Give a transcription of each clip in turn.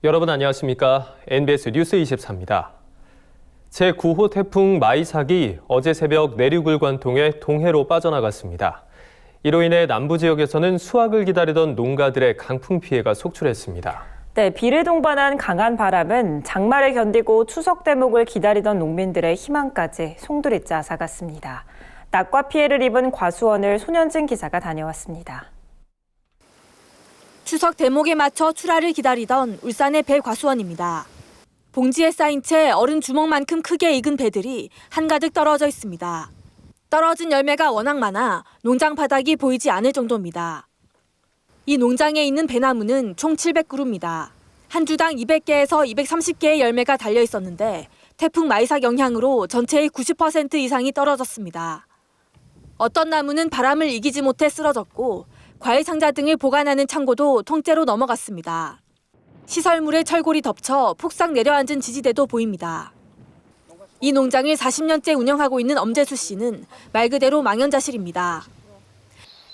여러분 안녕하십니까? NBS 뉴스 24입니다. 제9호 태풍 마이삭이 어제 새벽 내륙을 관통해 동해로 빠져나갔습니다. 이로 인해 남부 지역에서는 수확을 기다리던 농가들의 강풍 피해가 속출했습니다. 네, 비를 동반한 강한 바람은 장마를 견디고 추석 대목을 기다리던 농민들의 희망까지 송두리째 앗아갔습니다. 낙과 피해를 입은 과수원을 손현진 기자가 다녀왔습니다. 추석 대목에 맞춰 출하를 기다리던 울산의 배 과수원입니다. 봉지에 쌓인 채 어른 주먹만큼 크게 익은 배들이 한가득 떨어져 있습니다. 떨어진 열매가 워낙 많아 농장 바닥이 보이지 않을 정도입니다. 이 농장에 있는 배나무는 총 700그루입니다. 한 주당 200개에서 230개의 열매가 달려 있었는데 태풍 마이삭 영향으로 전체의 90% 이상이 떨어졌습니다. 어떤 나무는 바람을 이기지 못해 쓰러졌고 과일 상자 등을 보관하는 창고도 통째로 넘어갔습니다. 시설물에 철골이 덮쳐 폭삭 내려앉은 지지대도 보입니다. 이 농장을 40년째 운영하고 있는 엄재수 씨는 말 그대로 망연자실입니다.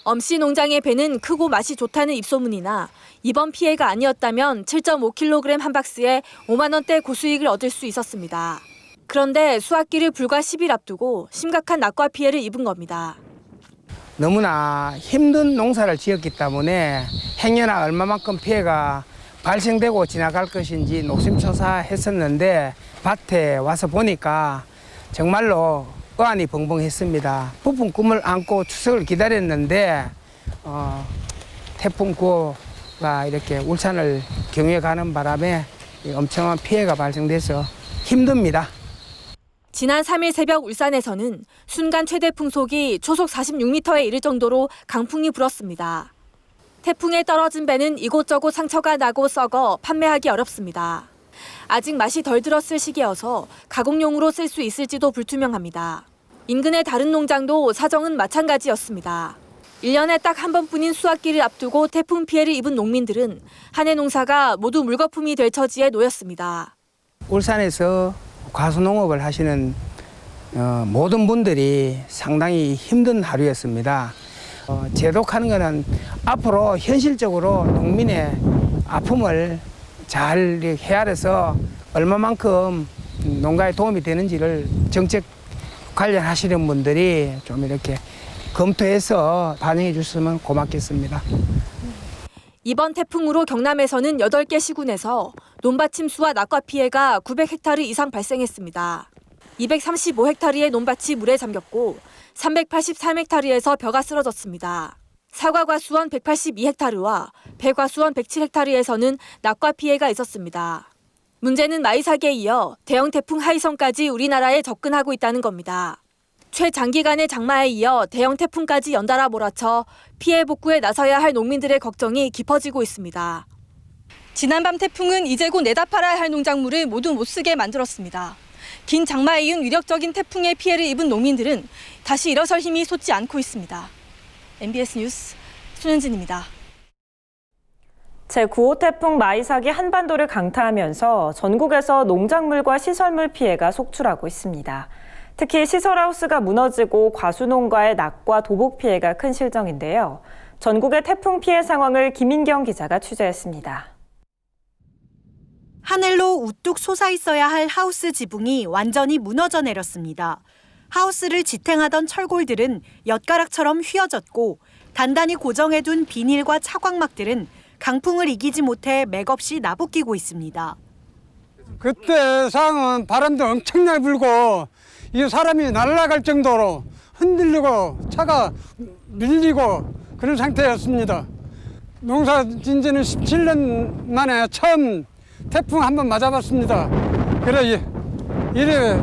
엄씨 농장의 배는 크고 맛이 좋다는 입소문이나 이번 피해가 아니었다면 7.5kg 한 박스에 5만 원대 고수익을 얻을 수 있었습니다. 그런데 수확기를 불과 10일 앞두고 심각한 낙과 피해를 입은 겁니다. 너무나 힘든 농사를 지었기 때문에 행여나 얼마만큼 피해가 발생되고 지나갈 것인지 노심초사했었는데 밭에 와서 보니까 정말로 어안이 벙벙했습니다. 부푼 꿈을 안고 추석을 기다렸는데 태풍 9호가 이렇게 울산을 경유해 가는 바람에 엄청난 피해가 발생돼서 힘듭니다. 지난 3일 새벽 울산에서는 순간 최대 풍속이 초속 46m에 이를 정도로 강풍이 불었습니다. 태풍에 떨어진 배는 이곳저곳 상처가 나고 썩어 판매하기 어렵습니다. 아직 맛이 덜 들었을 시기여서 가공용으로 쓸 수 있을지도 불투명합니다. 인근의 다른 농장도 사정은 마찬가지였습니다. 1년에 딱 한 번뿐인 수확기를 앞두고 태풍 피해를 입은 농민들은 한 해 농사가 모두 물거품이 될 처지에 놓였습니다. 울산에서 과수농업을 하시는 모든 분들이 상당히 힘든 하루였습니다. 제독하는 것은 앞으로 현실적으로 농민의 아픔을 잘 헤아려서 얼마만큼 농가에 도움이 되는지를 정책 관련하시는 분들이 좀 이렇게 검토해서 반영해 주시면 고맙겠습니다. 이번 태풍으로 경남에서는 8개 시군에서 논밭 침수와 낙과 피해가 900헥타르 이상 발생했습니다. 235헥타르의 논밭이 물에 잠겼고 383헥타르에서 벼가 쓰러졌습니다. 사과과수원 182헥타르와 배과수원 107헥타르에서는 낙과 피해가 있었습니다. 문제는 마이삭에 이어 대형 태풍 하이성까지 우리나라에 접근하고 있다는 겁니다. 최장기간의 장마에 이어 대형 태풍까지 연달아 몰아쳐 피해 복구에 나서야 할 농민들의 걱정이 깊어지고 있습니다. 지난밤 태풍은 이제 곧 내다 팔아야 할 농작물을 모두 못 쓰게 만들었습니다. 긴 장마에 이은 위력적인 태풍의 피해를 입은 농민들은 다시 일어설 힘이 솟지 않고 있습니다. MBS 뉴스 손현진입니다. 제9호 태풍 마이삭이 한반도를 강타하면서 전국에서 농작물과 시설물 피해가 속출하고 있습니다. 특히 시설하우스가 무너지고 과수농가의 낙과 도복 피해가 큰 실정인데요. 전국의 태풍 피해 상황을 김인경 기자가 취재했습니다. 하늘로 우뚝 솟아있어야 할 하우스 지붕이 완전히 무너져 내렸습니다. 하우스를 지탱하던 철골들은 엿가락처럼 휘어졌고 단단히 고정해둔 비닐과 차광막들은 강풍을 이기지 못해 맥없이 나부끼고 있습니다. 그때 상황은 바람도 엄청나게 불고 이 사람이 날아갈 정도로 흔들리고 차가 밀리고 그런 상태였습니다. 농사 진 지는 17년 만에 처음 태풍 한번 맞아봤습니다. 그래 이래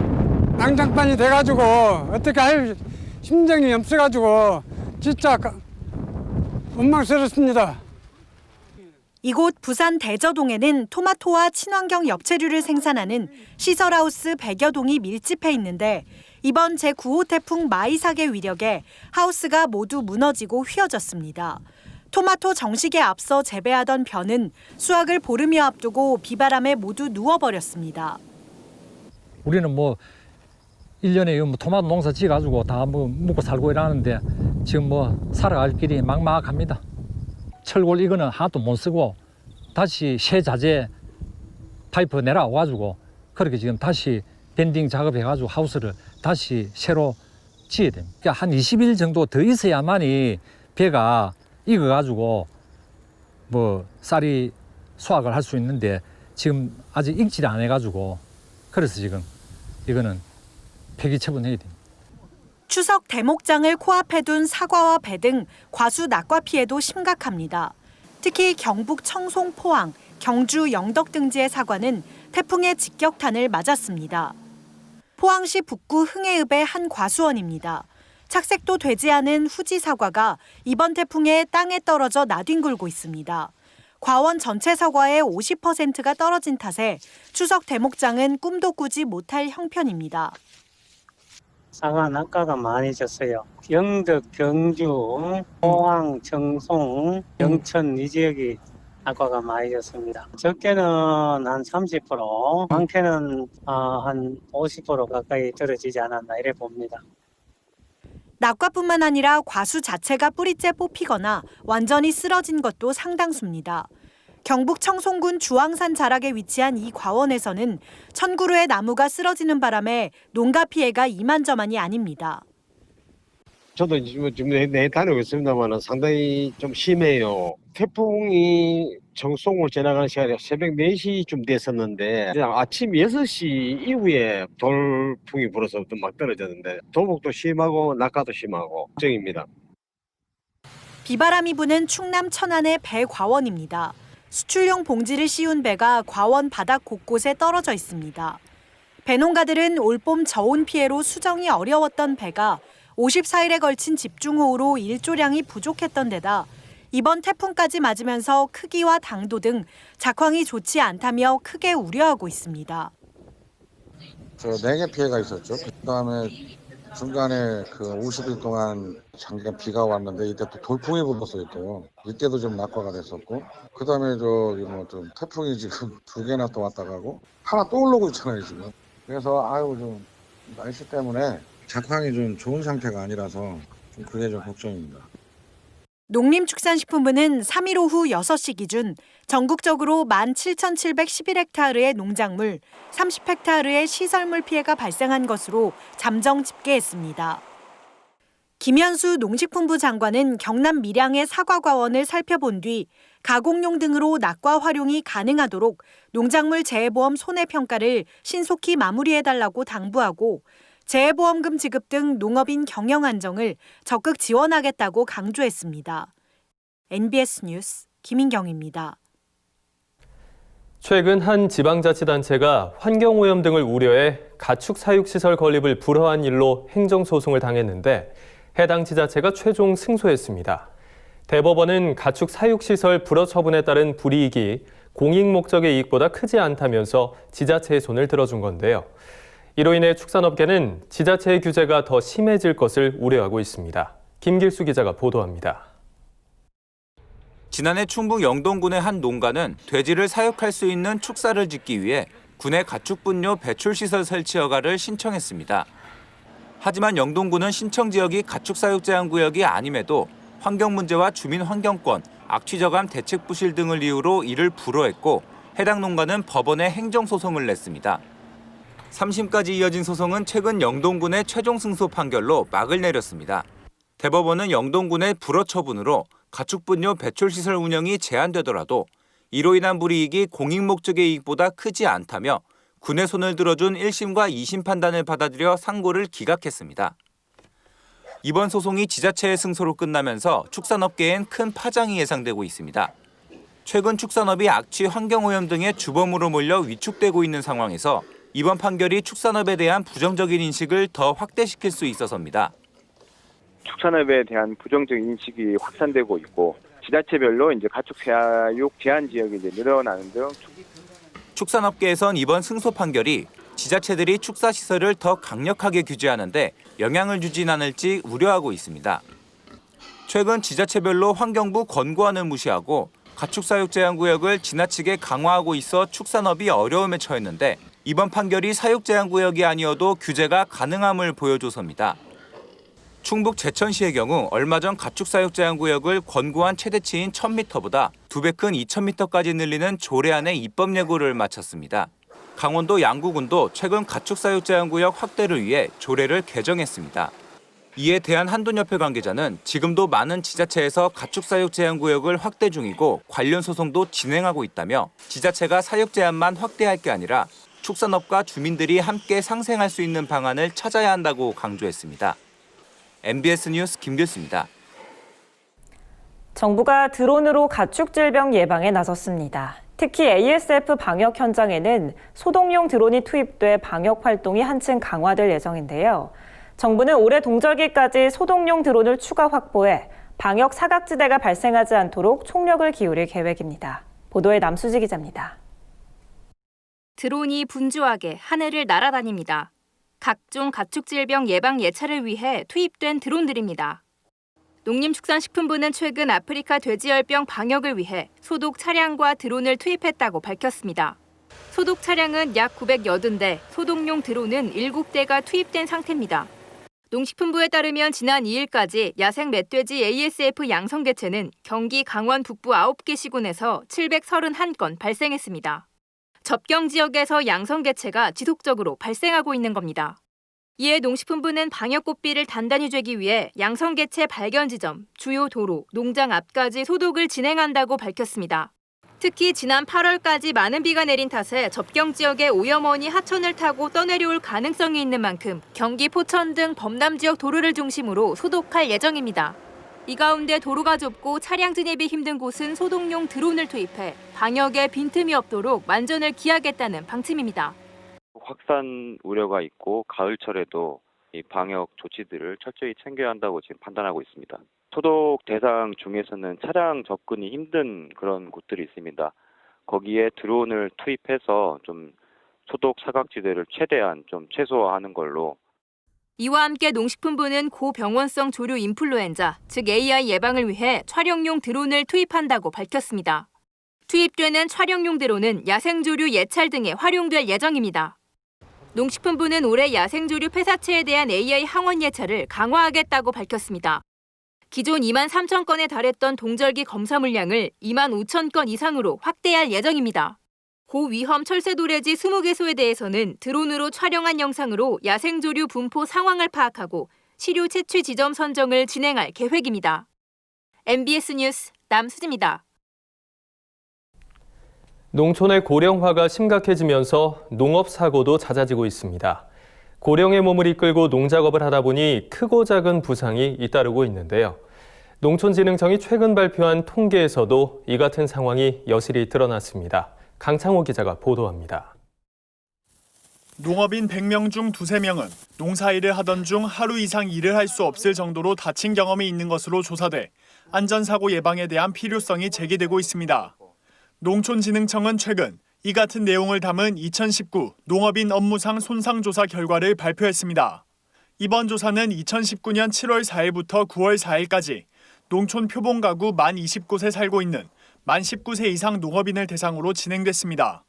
낭장판이 돼가지고 어떻게 할 심정이 없어가지고 진짜 원망스럽습니다. 이곳 부산 대저동에는 토마토와 친환경 엽채류를 생산하는 시설하우스 100여 동이 밀집해 있는데 이번 제9호 태풍 마이삭의 위력에 하우스가 모두 무너지고 휘어졌습니다. 토마토 정식에 앞서 재배하던 벼는 수확을 보름여 앞두고 비바람에 모두 누워버렸습니다. 우리는 1년에 토마토 농사 지어가지고 다 먹고 살고 이러는데 지금 살아갈 길이 막막합니다. 철골 이거는 하나도 못 쓰고 다시 새 자재 파이프 내려와가지고 그렇게 지금 다시 밴딩 작업해가지고 하우스를 다시 새로 지어야 됩니다. 그러니까 한 20일 정도 더 있어야만이 배가 익어가지고 뭐 쌀이 수확을 할 수 있는데 지금 아직 익지를 안 해가지고 그래서 지금 이거는 폐기 처분해야 됩니다. 추석 대목장을 코앞에 둔 사과와 배 등 과수 낙과 피해도 심각합니다. 특히 경북 청송, 포항, 경주, 영덕 등지의 사과는 태풍의 직격탄을 맞았습니다. 포항시 북구 흥해읍의 한 과수원입니다. 착색도 되지 않은 후지 사과가 이번 태풍에 땅에 떨어져 나뒹굴고 있습니다. 과원 전체 사과의 50%가 떨어진 탓에 추석 대목장은 꿈도 꾸지 못할 형편입니다. 사과 낙과가 많이 졌어요. 영덕, 경주, 포항, 청송, 영천 이 지역이 낙과가 많이 졌습니다. 적게는 한 30%, 많게는 한 50% 가까이 떨어지지 않았나 이래 봅니다. 낙과뿐만 아니라 과수 자체가 뿌리째 뽑히거나 완전히 쓰러진 것도 상당수입니다. 경북 청송군 주황산 자락에 위치한 이 과원에서는 1,000그루의 나무가 쓰러지는 바람에 농가 피해가 이만저만이 아닙니다. 저도 지금 내 다니고 있습니다만 상당히 좀 심해요. 태풍이 청송을 지나가는 시간이 새벽 4시쯤 됐었는데 아침 6시 이후에 돌풍이 불어서 막 떨어졌는데 도복도 심하고 낙하도 심하고 걱정입니다. 비바람이 부는 충남 천안의 배 과원입니다. 수출용 봉지를 씌운 배가 과원 바닥 곳곳에 떨어져 있습니다. 배농가들은 올봄 저온 피해로 수정이 어려웠던 배가 54일에 걸친 집중호우로 일조량이 부족했던 데다 이번 태풍까지 맞으면서 크기와 당도 등 작황이 좋지 않다며 크게 우려하고 있습니다. 4개 피해가 있었죠. 그다음에 중간에 그 50일 동안 장기간 비가 왔는데 이때 또 돌풍이 불었어요 또. 이때도 좀 낙과가 됐었고. 그다음에 좀 태풍이 지금 2개나 또 왔다 가고 하나 또 올라오고 있잖아요 지금. 그래서 좀 날씨 때문에 작황이 좀 좋은 상태가 아니라서 좀 그게 좀 걱정입니다. 농림축산식품부는 3일 오후 6시 기준 전국적으로 17,711헥타르의 농작물, 30헥타르의 시설물 피해가 발생한 것으로 잠정 집계했습니다. 김현수 농식품부 장관은 경남 밀양의 사과과원을 살펴본 뒤 가공용 등으로 낙과 활용이 가능하도록 농작물 재해보험 손해평가를 신속히 마무리해달라고 당부하고 재해보험금 지급 등 농업인 경영 안정을 적극 지원하겠다고 강조했습니다. NBS 뉴스 김인경입니다. 최근 한 지방자치단체가 환경오염 등을 우려해 가축 사육시설 건립을 불허한 일로 행정소송을 당했는데 해당 지자체가 최종 승소했습니다. 대법원은 가축 사육시설 불허 처분에 따른 불이익이 공익 목적의 이익보다 크지 않다면서 지자체의 손을 들어준 건데요. 이로 인해 축산업계는 지자체의 규제가 더 심해질 것을 우려하고 있습니다. 김길수 기자가 보도합니다. 지난해 충북 영동군의 한 농가는 돼지를 사육할 수 있는 축사를 짓기 위해 군의 가축분뇨 배출시설 설치 허가를 신청했습니다. 하지만 영동군은 신청 지역이 가축사육 제한구역이 아님에도 환경 문제와 주민 환경권, 악취저감 대책 부실 등을 이유로 이를 불허했고 해당 농가는 법원에 행정소송을 냈습니다. 3심까지 이어진 소송은 최근 영동군의 최종 승소 판결로 막을 내렸습니다. 대법원은 영동군의 불허 처분으로 가축분뇨 배출시설 운영이 제한되더라도 이로 인한 불이익이 공익 목적의 이익보다 크지 않다며 군의 손을 들어준 1심과 2심 판단을 받아들여 상고를 기각했습니다. 이번 소송이 지자체의 승소로 끝나면서 축산업계엔 큰 파장이 예상되고 있습니다. 최근 축산업이 악취, 환경오염 등의 주범으로 몰려 위축되고 있는 상황에서 이번 판결이 축산업에 대한 부정적인 인식을 더 확대시킬 수 있어서입니다. 축산업에 대한 부정적 인식이 확산되고 있고 지자체별로 이제 가축 사육 제한 지역이 이제 늘어나는 등 축산업계에선 이번 승소 판결이 지자체들이 축사시설을 더 강력하게 규제하는 데 영향을 주진 않을지 우려하고 있습니다. 최근 지자체별로 환경부 권고안을 무시하고 가축사육 제한구역을 지나치게 강화하고 있어 축산업이 어려움에 처했는데 이번 판결이 사육 제한구역이 아니어도 규제가 가능함을 보여줘서입니다. 충북 제천시의 경우 얼마 전 가축 사육 제한 구역을 권고한 최대치인 1000m보다 2배 큰 2000m까지 늘리는 조례안의 입법 예고를 마쳤습니다. 강원도 양구군도 최근 가축 사육 제한 구역 확대를 위해 조례를 개정했습니다. 이에 대한 한돈협회 관계자는 지금도 많은 지자체에서 가축 사육 제한 구역을 확대 중이고 관련 소송도 진행하고 있다며 지자체가 사육 제한만 확대할 게 아니라 축산업과 주민들이 함께 상생할 수 있는 방안을 찾아야 한다고 강조했습니다. MBS 뉴스 김길수입니다. 정부가 드론으로 가축 질병 예방에 나섰습니다. 특히 ASF 방역 현장에는 소독용 드론이 투입돼 방역 활동이 한층 강화될 예정인데요. 정부는 올해 동절기까지 소독용 드론을 추가 확보해 방역 사각지대가 발생하지 않도록 총력을 기울일 계획입니다. 보도에 남수지 기자입니다. 드론이 분주하게 하늘을 날아다닙니다. 각종 가축 질병 예방 예찰을 위해 투입된 드론들입니다. 농림축산식품부는 최근 아프리카 돼지열병 방역을 위해 소독 차량과 드론을 투입했다고 밝혔습니다. 소독 차량은 약 980대, 소독용 드론은 7대가 투입된 상태입니다. 농식품부에 따르면 지난 2일까지 야생 멧돼지 ASF 양성 개체는 경기 강원 북부 9개 시군에서 731건 발생했습니다. 접경 지역에서 양성 개체가 지속적으로 발생하고 있는 겁니다. 이에 농식품부는 방역 고삐를 단단히 쬐기 위해 양성 개체 발견 지점, 주요 도로, 농장 앞까지 소독을 진행한다고 밝혔습니다. 특히 지난 8월까지 많은 비가 내린 탓에 접경 지역의 오염원이 하천을 타고 떠내려올 가능성이 있는 만큼 경기 포천 등 범람 지역 도로를 중심으로 소독할 예정입니다. 이 가운데 도로가 좁고 차량 진입이 힘든 곳은 소독용 드론을 투입해 방역에 빈틈이 없도록 만전을 기하겠다는 방침입니다. 확산 우려가 있고 가을철에도 이 방역 조치들을 철저히 챙겨야 한다고 지금 판단하고 있습니다. 소독 대상 중에서는 차량 접근이 힘든 그런 곳들이 있습니다. 거기에 드론을 투입해서 좀 소독 사각지대를 최대한 좀 최소화하는 걸로. 이와 함께 농식품부는 고병원성 조류 인플루엔자, 즉 AI 예방을 위해 촬영용 드론을 투입한다고 밝혔습니다. 투입되는 촬영용 드론은 야생조류 예찰 등에 활용될 예정입니다. 농식품부는 올해 야생조류 폐사체에 대한 AI 항원 예찰을 강화하겠다고 밝혔습니다. 기존 2만 3천 건에 달했던 동절기 검사 물량을 2만 5천 건 이상으로 확대할 예정입니다. 고위험 철새도래지 20개소에 대해서는 드론으로 촬영한 영상으로 야생조류 분포 상황을 파악하고 시료 채취 지점 선정을 진행할 계획입니다. MBS 뉴스 남수지입니다. 농촌의 고령화가 심각해지면서 농업 사고도 잦아지고 있습니다. 고령의 몸을 이끌고 농작업을 하다 보니 크고 작은 부상이 잇따르고 있는데요. 농촌진흥청이 최근 발표한 통계에서도 이 같은 상황이 여실히 드러났습니다. 강창호 기자가 보도합니다. 농업인 100명 중 2~3명은 농사일을 하던 중 하루 이상 일을 할 수 없을 정도로 다친 경험이 있는 것으로 조사돼 안전사고 예방에 대한 필요성이 제기되고 있습니다. 농촌진흥청은 최근 이 같은 내용을 담은 2019 농업인 업무상 손상조사 결과를 발표했습니다. 이번 조사는 2019년 7월 4일부터 9월 4일까지 농촌 표본 가구 만 20곳에 살고 있는 만 19세 이상 농업인을 대상으로 진행됐습니다.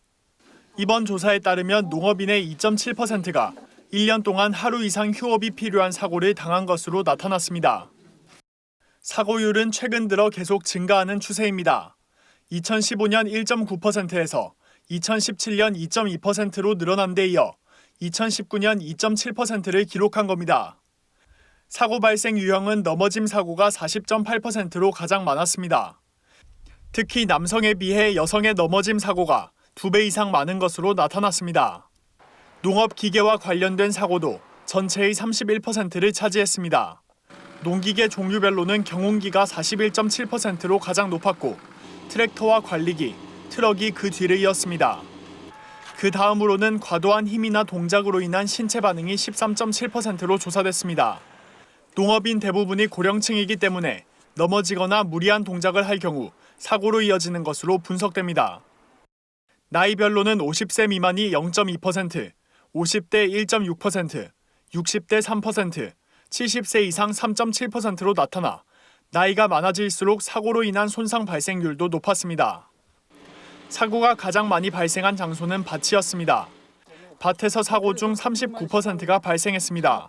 이번 조사에 따르면 농업인의 2.7%가 1년 동안 하루 이상 휴업이 필요한 사고를 당한 것으로 나타났습니다. 사고율은 최근 들어 계속 증가하는 추세입니다. 2015년 1.9%에서 2017년 2.2%로 늘어난 데 이어 2019년 2.7%를 기록한 겁니다. 사고 발생 유형은 넘어짐 사고가 40.8%로 가장 많았습니다. 특히 남성에 비해 여성의 넘어짐 사고가 2배 이상 많은 것으로 나타났습니다. 농업 기계와 관련된 사고도 전체의 31%를 차지했습니다. 농기계 종류별로는 경운기가 41.7%로 가장 높았고 트랙터와 관리기, 트럭이 그 뒤를 이었습니다. 그 다음으로는 과도한 힘이나 동작으로 인한 신체 반응이 13.7%로 조사됐습니다. 농업인 대부분이 고령층이기 때문에 넘어지거나 무리한 동작을 할 경우 사고로 이어지는 것으로 분석됩니다. 나이별로는 50세 미만이 0.2%, 50대 1.6%, 60대 3%, 70세 이상 3.7%로 나타나 나이가 많아질수록 사고로 인한 손상 발생률도 높았습니다. 사고가 가장 많이 발생한 장소는 밭이었습니다. 밭에서 사고 중 39%가 발생했습니다.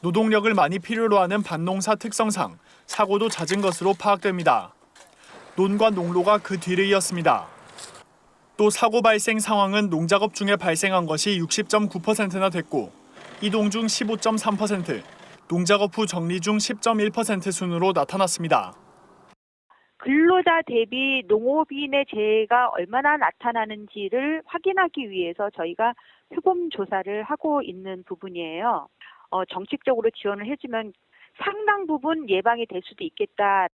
노동력을 많이 필요로 하는 밭농사 특성상 사고도 잦은 것으로 파악됩니다. 논과 농로가 그 뒤를 이었습니다. 또 사고 발생 상황은 농작업 중에 발생한 것이 60.9%나 됐고 이동 중 15.3%, 농작업 후 정리 중 10.1% 순으로 나타났습니다. 근로자 대비 농업인의 재해가 얼마나 나타나는지를 확인하기 위해서 저희가 표본 조사를 하고 있는 부분이에요. 정책적으로 지원을 해주면 상당 부분 예방이 될 수도 있겠다.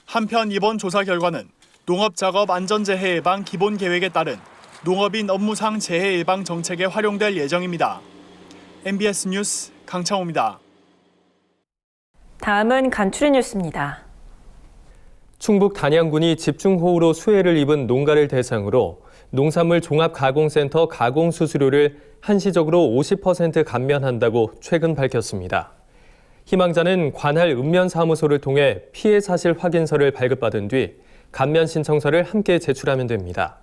한편 이번 조사 결과는 농업작업 안전재해 예방 기본계획에 따른 농업인 업무상 재해 예방 정책에 활용될 예정입니다. MBS 뉴스 강창호입니다. 다음은 간추린 뉴스입니다. 충북 단양군이 집중호우로 수해를 입은 농가를 대상으로 농산물 종합가공센터 가공수수료를 한시적으로 50% 감면한다고 최근 밝혔습니다. 희망자는 관할 읍면사무소를 통해 피해 사실 확인서를 발급받은 뒤 감면 신청서를 함께 제출하면 됩니다.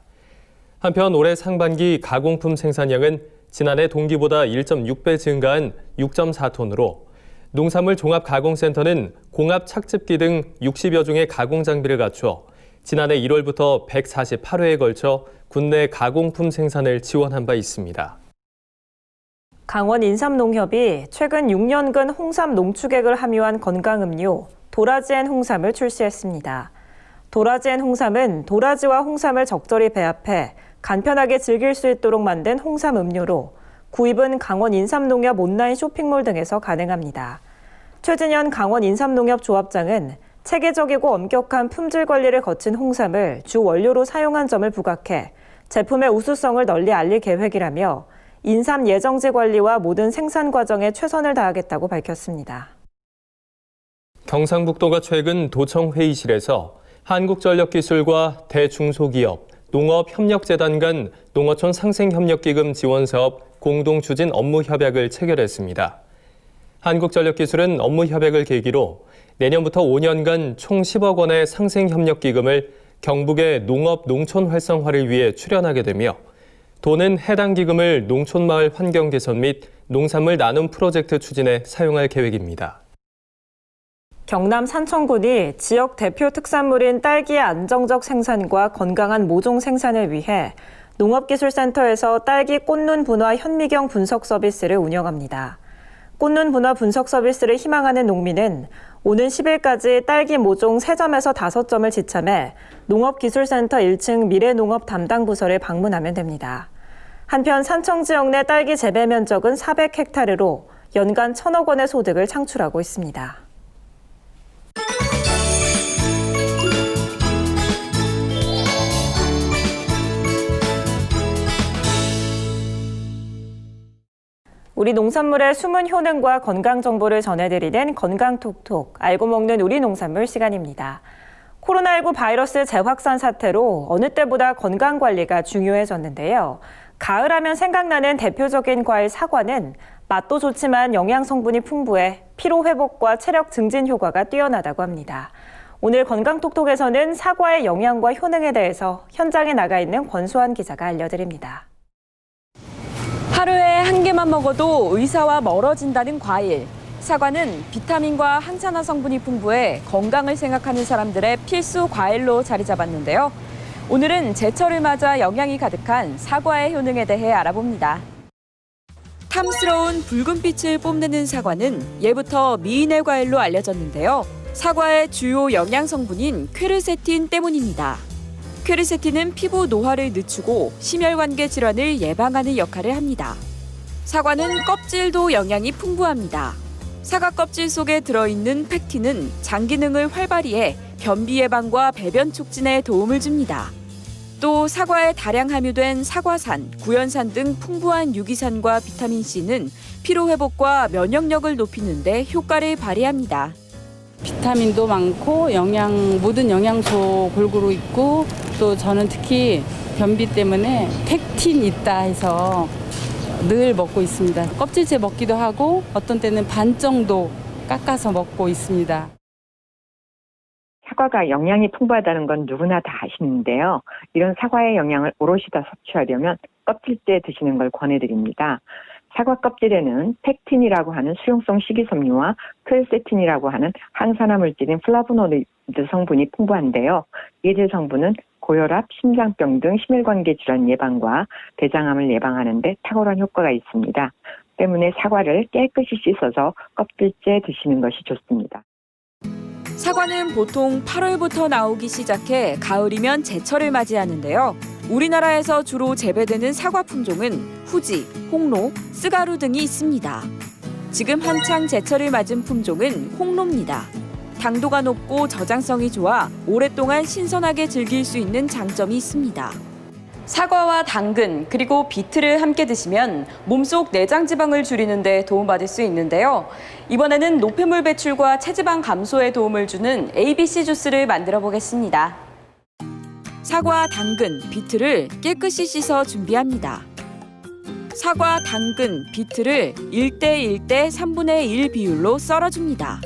한편 올해 상반기 가공품 생산량은 지난해 동기보다 1.6배 증가한 6.4톤으로 농산물 종합가공센터는 공합 착즙기 등 60여 종의 가공 장비를 갖추어 지난해 1월부터 148회에 걸쳐 국내 가공품 생산을 지원한 바 있습니다. 강원 인삼농협이 최근 6년근 홍삼 농축액을 함유한 건강음료 도라지앤 홍삼을 출시했습니다. 도라지앤 홍삼은 도라지와 홍삼을 적절히 배합해 간편하게 즐길 수 있도록 만든 홍삼 음료로 구입은 강원 인삼농협 온라인 쇼핑몰 등에서 가능합니다. 최진현 강원 인삼농협 조합장은 체계적이고 엄격한 품질 관리를 거친 홍삼을 주 원료로 사용한 점을 부각해 제품의 우수성을 널리 알릴 계획이라며 인삼 예정지 관리와 모든 생산 과정에 최선을 다하겠다고 밝혔습니다. 경상북도가 최근 도청 회의실에서 한국전력기술과 대중소기업, 농업협력재단 간 농어촌 상생협력기금 지원사업 공동추진 업무협약을 체결했습니다. 한국전력기술은 업무협약을 계기로 내년부터 5년간 총 10억 원의 상생협력기금을 경북의 농업 농촌 활성화를 위해 출연하게 되며 도는 해당 기금을 농촌마을 환경 개선 및 농산물 나눔 프로젝트 추진에 사용할 계획입니다. 경남 산청군이 지역 대표 특산물인 딸기의 안정적 생산과 건강한 모종 생산을 위해 농업기술센터에서 딸기 꽃눈 분화 현미경 분석 서비스를 운영합니다. 꽃눈 분화 분석 서비스를 희망하는 농민은 오는 10일까지 딸기 모종 3점에서 5점을 지참해 농업기술센터 1층 미래농업 담당 부서를 방문하면 됩니다. 한편 산청 지역 내 딸기 재배 면적은 400헥타르로 연간 1,000억 원의 소득을 창출하고 있습니다. 우리 농산물의 숨은 효능과 건강 정보를 전해드리는 건강톡톡, 알고 먹는 우리 농산물 시간입니다. 코로나19 바이러스 재확산 사태로 어느 때보다 건강관리가 중요해졌는데요. 가을하면 생각나는 대표적인 과일 사과는 맛도 좋지만 영양성분이 풍부해 피로회복과 체력 증진 효과가 뛰어나다고 합니다. 오늘 건강톡톡에서는 사과의 영양과 효능에 대해서 현장에 나가 있는 권수환 기자가 알려드립니다. 하루에 한 개만 먹어도 의사와 멀어진다는 과일. 사과는 비타민과 항산화 성분이 풍부해 건강을 생각하는 사람들의 필수 과일로 자리 잡았는데요. 오늘은 제철을 맞아 영양이 가득한 사과의 효능에 대해 알아봅니다. 탐스러운 붉은빛을 뽐내는 사과는 예부터 미인의 과일로 알려졌는데요. 사과의 주요 영양 성분인 퀘르세틴 때문입니다. 퀘르세틴은 피부 노화를 늦추고 심혈관계 질환을 예방하는 역할을 합니다. 사과는 껍질도 영양이 풍부합니다. 사과 껍질 속에 들어있는 팩틴은 장 기능을 활발히 해 변비 예방과 배변 촉진에 도움을 줍니다. 또 사과에 다량 함유된 사과산, 구연산 등 풍부한 유기산과 비타민C는 피로 회복과 면역력을 높이는 데 효과를 발휘합니다. 비타민도 많고 모든 영양소 골고루 있고 또 저는 특히 변비 때문에 팩틴 있다 해서 늘 먹고 있습니다. 껍질째 먹기도 하고 어떤 때는 반 정도 깎아서 먹고 있습니다. 사과가 영양이 풍부하다는 건 누구나 다 아시는데요. 이런 사과의 영양을 오롯이 다 섭취하려면 껍질째 드시는 걸 권해드립니다. 사과 껍질에는 팩틴이라고 하는 수용성 식이섬유와 퀘르세틴이라고 하는 항산화 물질인 플라보노이드 성분이 풍부한데요. 이들 성분은 고혈압, 심장병 등 심혈관계 질환 예방과 대장암을 예방하는 데 탁월한 효과가 있습니다. 때문에 사과를 깨끗이 씻어서 껍질째 드시는 것이 좋습니다. 사과는 보통 8월부터 나오기 시작해 가을이면 제철을 맞이하는데요. 우리나라에서 주로 재배되는 사과 품종은 후지, 홍로, 쓰가루 등이 있습니다. 지금 한창 제철을 맞은 품종은 홍로입니다. 당도가 높고 저장성이 좋아 오랫동안 신선하게 즐길 수 있는 장점이 있습니다. 사과와 당근 그리고 비트를 함께 드시면 몸속 내장 지방을 줄이는 데 도움받을 수 있는데요. 이번에는 노폐물 배출과 체지방 감소에 도움을 주는 ABC 주스를 만들어 보겠습니다. 사과, 당근, 비트를 깨끗이 씻어 준비합니다. 사과, 당근, 비트를 1대1대 3분의 1 비율로 썰어줍니다.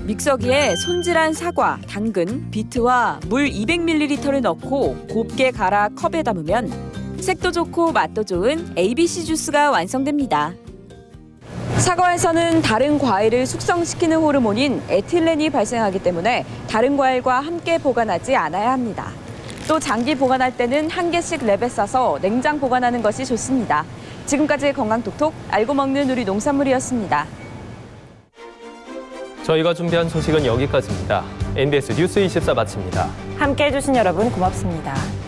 믹서기에 손질한 사과, 당근, 비트와 물 200ml를 넣고 곱게 갈아 컵에 담으면 색도 좋고 맛도 좋은 ABC 주스가 완성됩니다. 사과에서는 다른 과일을 숙성시키는 호르몬인 에틸렌이 발생하기 때문에 다른 과일과 함께 보관하지 않아야 합니다. 또 장기 보관할 때는 한 개씩 랩에 싸서 냉장 보관하는 것이 좋습니다. 지금까지 건강톡톡 알고 먹는 우리 농산물이었습니다. 저희가 준비한 소식은 여기까지입니다. NBS 뉴스 24 마칩니다. 함께해 주신 여러분 고맙습니다.